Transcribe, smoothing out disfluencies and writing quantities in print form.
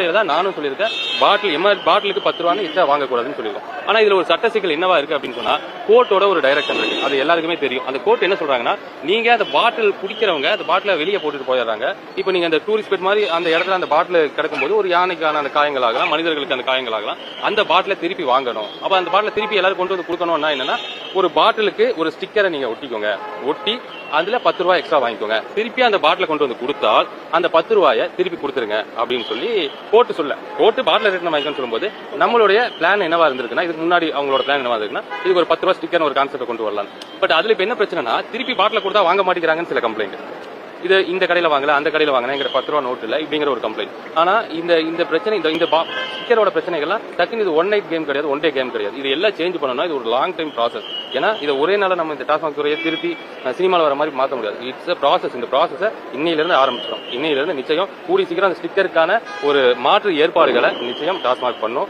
அடிப்படையில் தான் நானும் சொல்லியிருக்கேன், பாட்டிலுக்கு 10 ரூபான்னு எக்ஸ்ட்ரா வாங்கக்கூடாதுன்னு சொல்லியிருக்கோம். ஆனா இதுல ஒரு சட்ட சிக்கல் என்னவா இருக்கு அப்படின்னு சொன்னா, கோர்ட்டோட ஒரு டைரக்ஷன் இருக்கு. அது எல்லாருக்குமே தெரியும். அந்த கோர்ட் என்ன சொல்றாங்கன்னா, நீங்க அந்த பாட்டில் குடிக்கிறவங்க அந்த பாட்டில வெளியே போட்டுட்டு போயிடுறாங்க. இப்ப நீங்க அந்த டூரிஸ்ட் ஸ்பாட் மாதிரி அந்த இடத்துல அந்த பாட்டில் கிடக்கும்போது ஒரு யானைக்கான அந்த காயங்கள் ஆகலாம், மனிதர்களுக்கு அந்த காயங்கள் ஆகலாம். அந்த பாட்டில திருப்பி வாங்கணும். அப்ப அந்த பாட்டில திருப்பி எல்லாரும் கொண்டு வந்து கொடுக்கணும்னா என்னன்னா, ஒரு பாட்டிலுக்கு ஒரு ஸ்டிக்கரை நீங்க ஒட்டிக்கோங்க. ஒட்டி அதுல 10 ரூபாய் எக்ஸ்ட்ரா வாங்கிக்கோங்க. திருப்பி அந்த பாட்டில கொண்டு வந்து கொடுத்தால் அந்த 10 ரூபாயை திருப்பி கொடுத்துருங்க அப்படின்னு சொல்லி கோர்ட்டு பாட்டில் ரிட்டர்ன் வாங்கிக்கணும்னு சொல்லும்போது நம்மளுடைய பிளான் என்னவா இருந்திருக்குன்னா, இதுக்கு முன்னாடி அவங்களோட பிளான் என்னவா இருக்குன்னா, இதுக்கு ஒரு 10 ரூபாய் ஸ்டிக்கர் ஒரு கான்செப்ட் கொண்டு வரலாம். பட் அதுல இப்ப என்ன பிரச்சனைனா, திருப்பி பாட்டில கொடுத்தா வாங்க மாட்டேங்கிறாங்கன்னு சில கம்ப்ளைண்ட். இது இந்த கடையில வாங்கல, அந்த கடையில வாங்கினா எங்க 10 ரூபா நோட் இல்ல இப்படிங்கிற ஒரு கம்ப்ளைண்ட். ஆனா இந்த பிரச்சனை இந்த ஸ்டிக்கரோட பிரச்சனைகள்லாம் டக்குன்னு இது ஒன் நைட் கேம் கிடையாது, ஒன் டே கேம் கிடையாது. இது எல்லாம் சேஞ்ச் பண்ணணும்னா இது ஒரு லாங் டைம் ப்ராசஸ். ஏன்னா இதை ஒரே நாள நம்ம இந்த டாஸ்மாக் துறையை திருப்பி சினிமாவில் வர மாதிரி மாற்ற முடியாது. It's process. இந்த ப்ராசஸை இன்னையிலிருந்து ஆரம்பிச்சிடும். இன்னையிலிருந்து நிச்சயம் கூடி சீக்கிரம் அந்த ஸ்டிக்கருக்கான ஒரு மாற்று ஏற்பாடுகளை நிச்சயம் டாஸ்மாக் பண்ணும்.